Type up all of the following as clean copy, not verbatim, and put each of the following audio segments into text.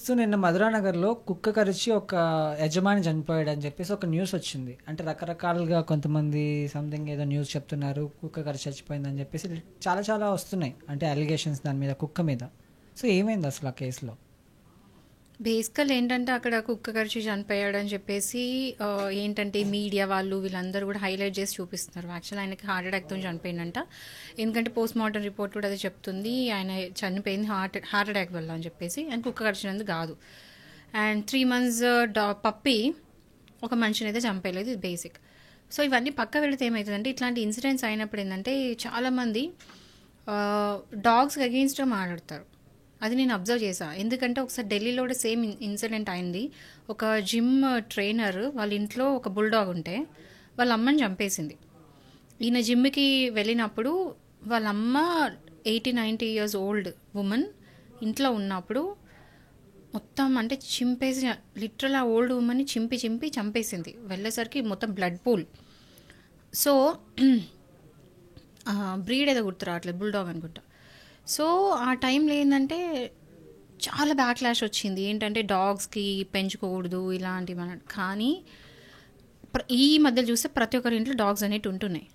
So నిన్న మధురానగర్లో కుక్క కరిచి ఒక యజమాని చనిపోయాడు అని చెప్పేసి ఒక న్యూస్ వచ్చింది. అంటే రకరకాలుగా కొంతమంది సంథింగ్ ఏదో న్యూస్ చెప్తున్నారు, కుక్క కరిచి చచ్చిపోయింది అని చెప్పేసి చాలా చాలా వస్తున్నాయి, అంటే అలిగేషన్స్ దాని మీద, కుక్క మీద. సో ఏమైంది అసలు ఆ కేసులో? బేసికల్ ఏంటంటే అక్కడ కుక్క కరిచి చనిపోయాడు అని చెప్పేసి ఏంటంటే మీడియా వాళ్ళు వీళ్ళందరూ కూడా హైలైట్ చేసి చూపిస్తున్నారు. యాక్చువల్ ఆయనకి హార్ట్ అటాక్తో చనిపోయిందంట. ఎందుకంటే పోస్ట్ మార్టం రిపోర్ట్ కూడా అదే చెప్తుంది, ఆయన చనిపోయింది హార్ట్ అటాక్ వల్ల అని చెప్పేసి, అండ్ కుక్క కరిచినందుకు కాదు. అండ్ 3 months పప్పి ఒక మనిషిని అయితే చంపేయలేదు, ఇది బేసిక్. సో ఇవన్నీ పక్క వెళితే ఏమవుతుందంటే ఇట్లాంటి ఇన్సిడెంట్స్ అయినప్పుడు ఏంటంటే చాలామంది డాగ్స్కి అగెయిన్స్ట్గా మాట్లాడతారు. అది నేను అబ్జర్వ్ చేశాను. ఎందుకంటే ఒకసారి ఢిల్లీలో కూడా సేమ్ ఇన్సిడెంట్ అయింది. ఒక జిమ్ ట్రైనర్ వాళ్ళ ఇంట్లో ఒక బుల్డాగ్ ఉంటే వాళ్ళ అమ్మని చంపేసింది. ఈయన జిమ్కి వెళ్ళినప్పుడు వాళ్ళ అమ్మ 80-90 years ఓల్డ్ ఉమెన్ ఇంట్లో ఉన్నప్పుడు మొత్తం అంటే చింపేసి, లిటరల్ ఆ ఓల్డ్ ఉమెన్ని చింపి చంపేసింది. వెళ్ళేసరికి మొత్తం బ్లడ్ పూల్. సో బ్రీడ్ ఏదో గుర్తు రావట్లేదు, బుల్డాగ్ అనుకుంటా. సో ఆ టైంలో ఏంటంటే చాలా బ్యాక్లాష్ వచ్చింది, ఏంటంటే డాగ్స్కి పెంచుకోకూడదు ఇలాంటివి అన్నట్టు. కానీ ఈ మధ్య చూస్తే ప్రతి ఒక్కరి ఇంట్లో డాగ్స్ అనేవి ఉంటున్నాయి.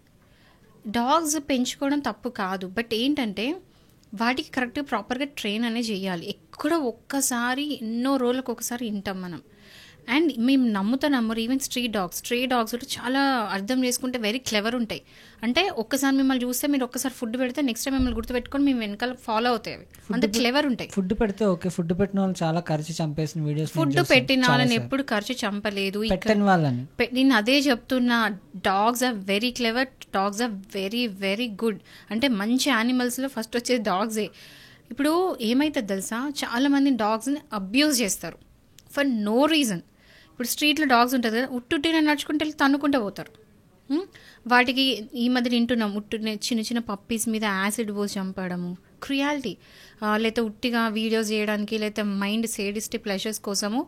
డాగ్స్ పెంచుకోవడం తప్పు కాదు, బట్ ఏంటంటే వాటికి కరెక్ట్గా ప్రాపర్గా ట్రైన్ అనేది చేయాలి. ఎక్కడో ఒక్కసారి ఎన్నో రోజులకు ఒకసారి వింటాం మనం. అండ్ మేము నమ్మరు. ఈవెన్ స్ట్రే డాగ్స్ కూడా చాలా అర్థం చేసుకుంటే వెరీ క్లెవర్ ఉంటాయి. అంటే ఒక్కసారి మిమ్మల్ని చూస్తే మీరు ఒక్కసారి ఫుడ్ పెడితే నెక్స్ట్ టైం మిమ్మల్ని గుర్తుపెట్టుకొని మేము వెనకాల ఫాలో అవుతాయి. అవి అంత క్లెవర్ ఉంటాయి. ఫుడ్ పెడితే ఓకే, ఫుడ్ పెట్టిన వాళ్ళు చాలా ఖర్చు చంపేసిన వీడియోస్, ఫుడ్ పెట్టిన వాళ్ళని ఎప్పుడు ఖర్చు చంపలేదు, వాళ్ళని నేను అదే చెప్తున్నా. Dogs are very clever, dogs are very very good. అంటే మంచి యానిమల్స్లో ఫస్ట్ వచ్చేది డాగ్సే. ఇప్పుడు ఏమైతుంది తెలుసా, చాలా మంది డాగ్స్ని అబ్యూజ్ చేస్తారు ఫర్ నో రీజన్. ఇప్పుడు స్ట్రీట్లో డాగ్స్ ఉంటుంది కదా, ఉట్టుట్టిన నడుచుకుంటే తన్నుకుంటూ పోతారు. వాటికి ఈ మధ్య వింటున్నాం, చిన్న చిన్న పప్పీస్ మీద యాసిడ్ పోసి చంపడము, క్రుయాలిటీ. లేకపోతే ఉట్టిగా వీడియోస్ చేయడానికి, లేకపోతే మైండ్ సేడిస్టిక్ ప్లెజర్స్ కోసము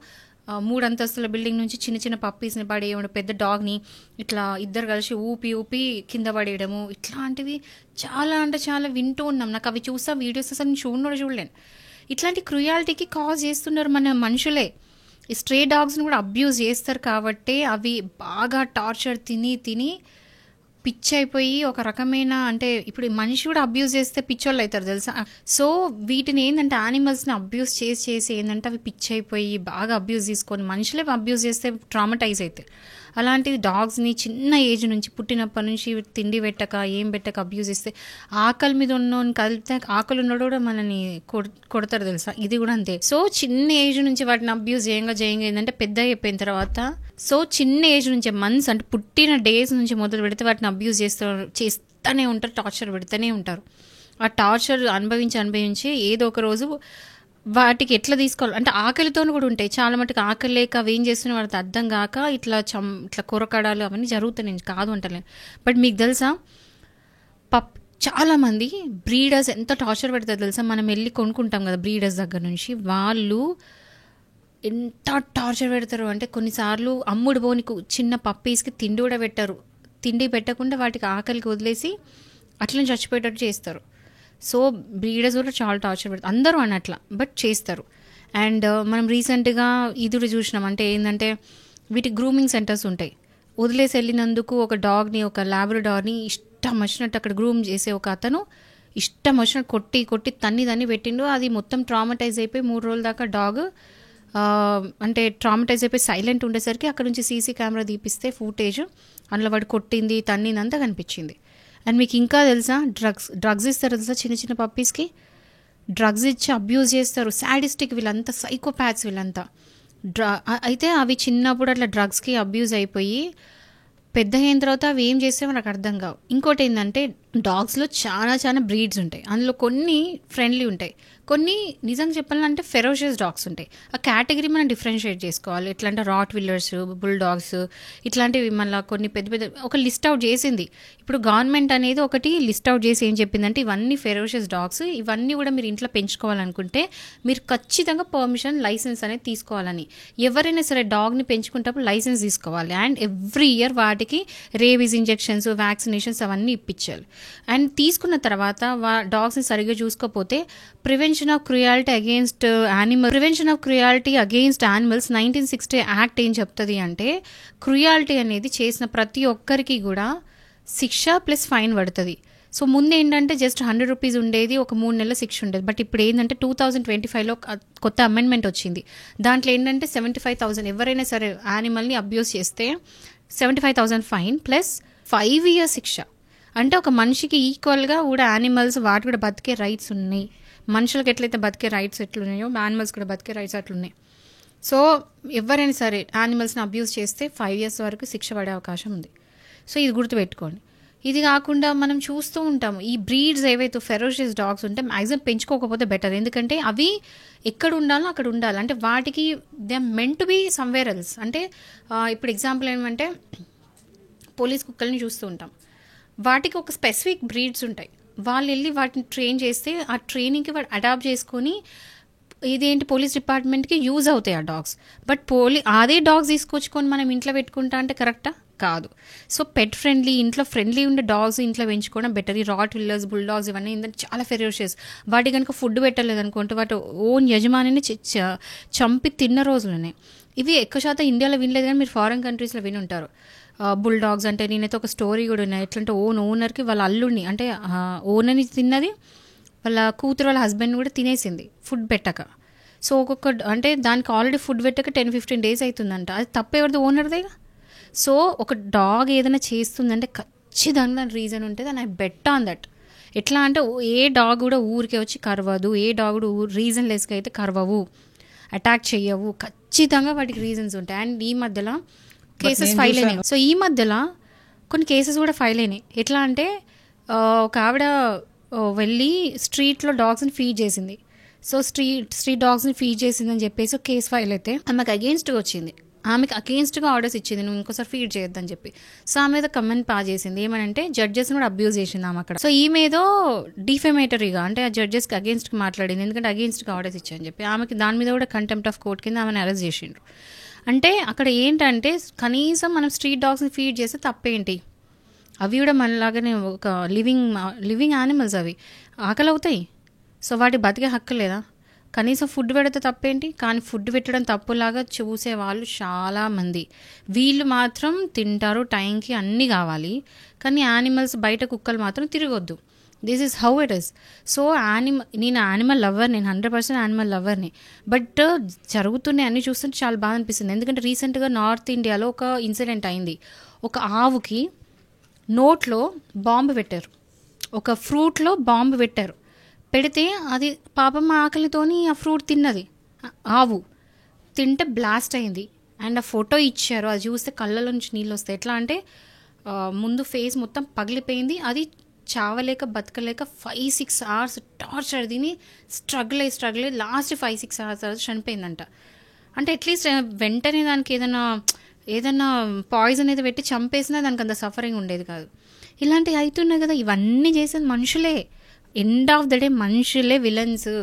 3 అంతస్తుల బిల్డింగ్ నుంచి చిన్న చిన్న పప్పీస్ని పడేయడం, పెద్ద డాగ్ని ఇట్లా ఇద్దరు కలిసి ఊపి కింద పడేయడము, ఇట్లాంటివి చాలా అంటే చాలా వింటూ ఉన్నాం. నాకు అవి చూసా వీడియోస్ అసలు నేను చూడలేను. ఇట్లాంటి క్రుయాలిటీకి కాజ్ చేస్తున్నారు మన మనుషులే. ఈ స్ట్రే డాగ్స్ని కూడా అబ్యూజ్ చేస్తారు కాబట్టి అవి బాగా టార్చర్ తిని పిచ్చి అయిపోయి ఒక రకమైన, అంటే ఇప్పుడు మనిషి కూడా అబ్యూజ్ చేస్తే పిచ్చోళ్ళు అవుతారు తెలుసా. సో వీటిని ఏంటంటే యానిమల్స్ని అబ్యూజ్ చేసి ఏంటంటే అవి పిచ్చి అయిపోయి బాగా అబ్యూజ్ తీసుకొని మనుషులే అబ్యూజ్ చేస్తే ట్రామటైజ్ అవుతాయి. అలాంటిది డాగ్స్ని చిన్న ఏజ్ నుంచి, పుట్టినప్పటి నుంచి తిండి పెట్టక ఏం పెట్టక అబ్యూజ్ చేస్తే, ఆకలి మీద ఉన్నోని కలిపితే ఆకలి ఉన్నోడు కూడా మనని కొడతారు తెలుసా. ఇది కూడా అంతే. సో చిన్న ఏజ్ నుంచి వాటిని అబ్యూజ్ చేయంగా ఏంటంటే పెద్ద అయిపోయిన తర్వాత, సో చిన్న ఏజ్ నుంచి మంత్స్ అంటే పుట్టిన డేస్ నుంచి మొదలు పెడితే వాటిని అబ్యూజ్ చేస్తూనే ఉంటారు, టార్చర్ పెడుతూనే ఉంటారు. ఆ టార్చర్ అనుభవించి ఏదో ఒక రోజు వాటికి ఎట్లా తీసుకోవాలి అంటే ఆకలితో కూడా ఉంటాయి. చాలా మటుకు ఆకలి లేక అవి ఏం చేస్తున్నా వాటికి అర్థం కాక ఇట్లా కొరకడాలు అవన్నీ జరుగుతున్నాయి, కాదు అంటలేదు. బట్ మీకు తెలుసా, చాలామంది బ్రీడర్స్ ఎంత టార్చర్ పెడతారు తెలుసా. మనం వెళ్ళి కొనుక్కుంటాం కదా బ్రీడర్స్ దగ్గర నుంచి, వాళ్ళు ఎంత టార్చర్ పెడతారు అంటే కొన్నిసార్లు అమ్ముడు పోని చిన్న పప్పీస్కి తిండి కూడా పెట్టరు. తిండి పెట్టకుండా వాటికి ఆకలికి వదిలేసి అట్లా చచ్చిపోయేటట్టు చేస్తారు. సో బ్రీడర్స్ కూడా చాలా టార్చర్ పెడతారు, అందరూ అన్నట్లా, బట్ చేస్తారు. అండ్ మనం రీసెంట్గా ఇది చూసినాం, అంటే ఏంటంటే వీటికి గ్రూమింగ్ సెంటర్స్ ఉంటాయి. వదిలేసి వెళ్ళినందుకు ఒక డాగ్ని, ఒక లాబ్రడార్ని ఇష్టం వచ్చినట్టు అక్కడ గ్రూమ్ చేసే ఒక అతను ఇష్టం వచ్చినట్టు కొట్టి తన్ని పెట్టిండు. అది మొత్తం ట్రామటైజ్ అయిపోయి 3 రోజుల దాకా డాగ్ అంటే ట్రామటైజ్ అయిపోయి సైలెంట్ ఉండేసరికి అక్కడ నుంచి సీసీ కెమెరా తీపిస్తే ఫుటేజ్, అందులో వాడు కొట్టింది తన్నింది అంతా కనిపించింది. అండ్ మీకు ఇంకా తెలుసా, డ్రగ్స్ ఇస్తారు తెలుసా చిన్న చిన్న పప్పీస్కి. డ్రగ్స్ ఇచ్చి అబ్యూజ్ చేస్తారు. సాడిస్టిక్, వీళ్ళంతా సైకోపాథ్స్ వీళ్ళంతా. అయితే అవి చిన్నప్పుడు అట్లా డ్రగ్స్కి అబ్యూజ్ అయిపోయి పెద్ద అయిన తర్వాత అవి ఏం చేస్తే మనకు అర్థం కావు. ఇంకోటి ఏంటంటే డాగ్స్లో చాలా బ్రీడ్స్ ఉంటాయి. అందులో కొన్ని ఫ్రెండ్లీ ఉంటాయి, కొన్ని నిజంగా చెప్పాలంటే ఫెరోషియస్ డాగ్స్ ఉంటాయి. ఆ కేటగిరీ మనం డిఫరెన్షియేట్ చేసుకోవాలి. ఎట్లా అంటే రాట్ విల్లర్స్, బుల్ డాగ్స్ ఇట్లాంటివి మళ్ళీ కొన్ని పెద్ద ఒక లిస్ట్ అవుట్ చేసింది. ఇప్పుడు గవర్నమెంట్ అనేది ఒకటి లిస్ట్ అవుట్ చేసి ఏం చెప్పిందంటే ఇవన్నీ ఫెరోషియస్ డాగ్స్, ఇవన్నీ కూడా మీరు ఇంట్లో పెంచుకోవాలనుకుంటే మీరు ఖచ్చితంగా పర్మిషన్, లైసెన్స్ అనేది తీసుకోవాలని. ఎవరైనా సరే డాగ్ని పెంచుకుంటప్పుడు లైసెన్స్ తీసుకోవాలి. అండ్ ఎవ్రీ ఇయర్ వాటికి రేబీస్ ఇంజెక్షన్స్, వ్యాక్సినేషన్స్ అవన్నీ ఇప్పించాలి. అండ్ తీసుకున్న తర్వాత డాగ్స్ని సరిగ్గా చూసుకోకపోతే prevention prevention of cruelty against animals 1960 act ఏం చెప్తుంది అంటే క్రుయాలిటీ అనేది చేసిన ప్రతి ఒక్కరికి కూడా శిక్ష ప్లస్ ఫైన్ పడుతుంది. సో ముందు ఏంటంటే జస్ట్ 100 రూపీస్ ఉండేది, ఒక 3 నెలల శిక్ష ఉండేది. బట్ ఇప్పుడు ఏంటంటే 2025లో కొత్త అమెండ్మెంట్ వచ్చింది. దాంట్లో ఏంటంటే 75,000 ఎవరైనా సరే యానిమల్ని అబ్యూస్ చేస్తే 75,000 ఫైన్ ప్లస్ 5 years శిక్ష. అంటే ఒక మనిషికి ఈక్వల్గా కూడా యానిమల్స్ వాటి కూడా బతికే రైట్స్ ఉన్నాయి. మనుషులకు ఎట్లయితే బతికే రైట్స్ ఎట్లున్నాయో యానిమల్స్ కూడా బతికే రైట్స్ అట్లున్నాయి. సో ఎవరైనా సరే యానిమల్స్ని అబ్యూస్ చేస్తే 5 years వరకు శిక్ష పడే అవకాశం ఉంది. సో ఇది గుర్తుపెట్టుకోండి. ఇది కాకుండా మనం చూస్తూ ఉంటాము ఈ బ్రీడ్స్ ఏవైతే ఫెరోషియస్ డాగ్స్ ఉంటే మ్యాక్సిమం పెంచుకోకపోతే బెటర్. ఎందుకంటే అవి ఎక్కడ ఉండాలో అక్కడ ఉండాలి. అంటే వాటికి they are meant to be somewhere else. అంటే ఇప్పుడు ఎగ్జాంపుల్ ఏమంటే పోలీస్ కుక్కల్ని చూస్తూ ఉంటాం, వాటికి ఒక స్పెసిఫిక్ బ్రీడ్స్ ఉంటాయి. వాళ్ళు వెళ్ళి వాటిని ట్రైన్ చేస్తే ఆ ట్రైనింగ్కి వాడు అడాప్ట్ చేసుకొని ఇదేంటి పోలీస్ డిపార్ట్మెంట్కి యూజ్ అవుతాయి ఆ డాగ్స్. బట్ అదే డాగ్స్ తీసుకొచ్చుకొని మనం ఇంట్లో పెట్టుకుంటా అంటే కరెక్టా కాదు. సో పెట్ ఫ్రెండ్లీ, ఇంట్లో ఫ్రెండ్లీ ఉండే డాగ్స్ ఇంట్లో పెంచుకోవడం బెటర్. ఈ రాట్ విల్లర్స్, బుల్ డాగ్స్ ఇవన్నీ ఏంటంటే చాలా ఫెరోషియస్. వాటి కనుక ఫుడ్ పెట్టలేదు అనుకుంటే వాటి ఓన్ యజమానిని చంపి తిన్న రోజులనే. ఇవి ఎక్కువ శాతం ఇండియాలో వినలేదు కానీ మీరు ఫారెన్ కంట్రీస్లో విని ఉంటారు. బుల్ డాగ్స్ అంటే నేనైతే ఒక స్టోరీ కూడా ఉన్నాయి. ఎట్లంటే ఓనర్కి వాళ్ళ అల్లుడిని అంటే ఓనర్ని తిన్నది, వాళ్ళ కూతురు వాళ్ళ హస్బెండ్ కూడా తినేసింది ఫుడ్ పెట్టక. సో ఒక్కొక్క అంటే దానికి ఆల్రెడీ ఫుడ్ పెట్టక 10-15 days అవుతుందంట. అది తప్పెవరిది? ఓనర్దేగా. సో ఒక డాగ్ ఏదైనా చేస్తుందంటే ఖచ్చితంగా రీజన్ ఉంటుంది and I bet on that. ఎట్లా అంటే ఏ డాగ్ కూడా ఊరికే వచ్చి కరవదు, ఏ డాగ్ కూడా రీజన్ లెస్గా అయితే కరవవు, అటాక్ చెయ్యవు. ఖచ్చితంగా వాటికి రీజన్స్ ఉంటాయి. అండ్ ఈ మధ్యలో కేసెస్ ఫైల్ అయినాయి. సో ఈ మధ్యలో కొన్ని కేసెస్ కూడా ఫైల్ అయినాయి. ఎట్లా అంటే ఒక ఆవిడ వెళ్ళి స్ట్రీట్లో డాగ్స్ని ఫీడ్ చేసింది. సో స్ట్రీట్ డాగ్స్ని ఫీడ్ చేసిందని చెప్పేసి కేసు ఫైల్ అయితే ఆమెకు అగేన్స్ట్గా వచ్చింది. ఆమెకు అగేన్స్ట్గా ఆర్డర్స్ ఇచ్చింది, నువ్వు ఇంకోసారి ఫీడ్ చేయొద్దని చెప్పి. సో ఆమె మీద కమెంట్ పాస్ చేసింది ఏమనంటే జడ్జెస్ని కూడా అబ్యూజ్ చేసింది ఆమె అక్కడ. సో ఈమె ఏదో డిఫెమేటరీగా అంటే ఆ జడ్జెస్కి అగేన్స్ట్గా మాట్లాడింది, ఎందుకంటే అగేన్స్ట్గా ఆర్డర్స్ ఇచ్చాయని చెప్పి. ఆమెకి దాని మీద కూడా కంటెంప్ట్ ఆఫ్ కోర్ట్ కింద ఆమెను అరెస్ట్ చేసిండ్రు. అంటే అక్కడ ఏంటంటే కనీసం మనం స్ట్రీట్ డాగ్స్ని ఫీడ్ చేస్తే తప్పేంటి? అవి కూడా మనలాగానే ఒక లివింగ్ యానిమల్స్, అవి ఆకలి అవుతాయి. సో వాటి బతికే హక్కు లేదా? కనీసం ఫుడ్ పెడితే తప్పేంటి? కానీ ఫుడ్ పెట్టడం తప్పులాగా చూసే వాళ్ళు చాలామంది. వీళ్ళు మాత్రం తింటారు టైంకి, అన్నీ కావాలి. కానీ యానిమల్స్ బయట కుక్కలు మాత్రం తిరగొద్దు. This is how it is. So నేను యానిమల్ లవర్, నేను 100% యానిమల్ లవర్ని. బట్ జరుగుతున్నాయి అన్నీ చూస్తుంటే చాలా బాధ అనిపిస్తుంది. ఎందుకంటే రీసెంట్గా నార్త్ ఇండియాలో ఒక ఇన్సిడెంట్ అయింది. ఒక ఆవుకి నోట్లో బాంబు పెట్టారు, ఒక ఫ్రూట్లో బాంబు పెట్టారు. పెడితే అది పాపం ఆకలితోని ఆ ఫ్రూట్ తిన్నది. ఆవు తింటే బ్లాస్ట్ అయింది. అండ్ ఆ ఫోటో ఇచ్చారు, అది చూస్తే కళ్ళలో నుంచి నీళ్ళు వస్తాయి. ఎట్లా అంటే ముందు ఫేస్ మొత్తం పగిలిపోయింది. అది చావలేక బతకలేక 5-6 hours టార్చర్ తిని స్ట్రగుల్ అయ్యి లాస్ట్ 5-6 hours తర్వాత చనిపోయిందంట. అంటే అట్లీస్ట్ వెంటనే దానికి ఏదైనా పాయిజన్ అయితే పెట్టి చంపేసినా దానికి అంత సఫరింగ్ ఉండేది కాదు. ఇలాంటివి అవుతున్నాయి కదా, ఇవన్నీ చేసేది మనుషులే. ఎండ్ ఆఫ్ ద డే మనుషులే విలన్స్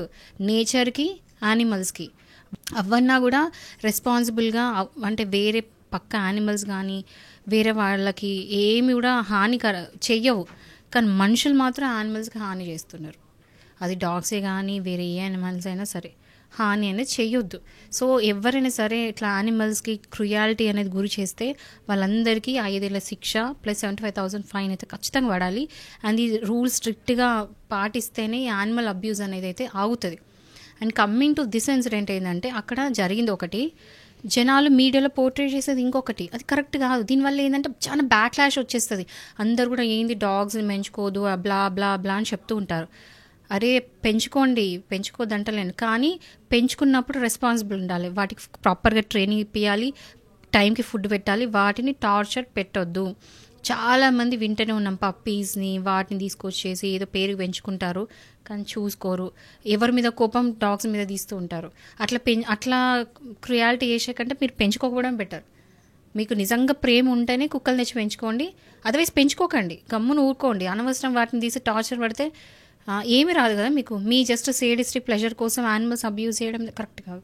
నేచర్కి, యానిమల్స్కి. అవన్నా కూడా రెస్పాన్సిబుల్గా అంటే వేరే పక్క యానిమల్స్ కానీ వేరే వాళ్ళకి ఏమి కూడా హాని చెయ్యవు. కానీ మనుషులు మాత్రం యానిమల్స్కి హాని చేస్తున్నారు. అది డాగ్సే కానీ వేరే ఏ యానిమల్స్ అయినా సరే హాని అనేది చేయొద్దు. సో ఎవరైనా సరే ఇట్లా యానిమల్స్కి క్రుయాలిటీ అనేది గురి చేస్తే వాళ్ళందరికీ 5 ఏళ్ల శిక్ష ప్లస్ 75,000 ఫైన్ అయితే ఖచ్చితంగా పడాలి. అండ్ ఈ రూల్స్ స్ట్రిక్ట్గా పాటిస్తేనే యానిమల్ అబ్యూస్ అనేది అయితే ఆగుతుంది. And coming to this incident ఏంటంటే అక్కడ జరిగింది ఒకటి, జనాలు మీడియాలో పోర్ట్రేట్ చేసేది ఇంకొకటి. అది కరెక్ట్ కాదు. దీనివల్ల ఏంటంటే చాలా బ్యాక్లాష్ వచ్చేస్తుంది. అందరు కూడా ఏంది డాగ్స్ని పెంచుకోదు బ్లా బ్లా బ్లా అని చెప్తూ ఉంటారు. అరే పెంచుకోద్దంటలేను, కానీ పెంచుకున్నప్పుడు రెస్పాన్సిబుల్ ఉండాలి. వాటికి ప్రాపర్గా ట్రైనింగ్ ఇప్పించాలి, టైంకి ఫుడ్ పెట్టాలి, వాటిని టార్చర్ పెట్టొద్దు. చాలామంది వింటూనే ఉన్నాం, పప్పీస్ని వాటిని తీసుకొచ్చేసి ఏదో పేరు పెంచుకుంటారు కానీ చూసుకోరు. ఎవరి మీద కోపం డాగ్స్ మీద తీస్తూ ఉంటారు. అట్లా క్రుయాలిటీ చేసే కంటే మీరు పెంచుకోకపోవడం బెటర్. మీకు నిజంగా ప్రేమ ఉంటేనే కుక్కలు తెచ్చి పెంచుకోండి, అదర్వైజ్ పెంచుకోకండి, గమ్మును ఊరుకోండి. అనవసరం వాటిని తీసి టార్చర్ పడితే ఏమీ రాదు కదా మీకు. మీ జస్ట్ సేడిస్టిక్ ప్లెజర్ కోసం యానిమల్స్ అబ్యూజ్ చేయడం కరెక్ట్ కాదు.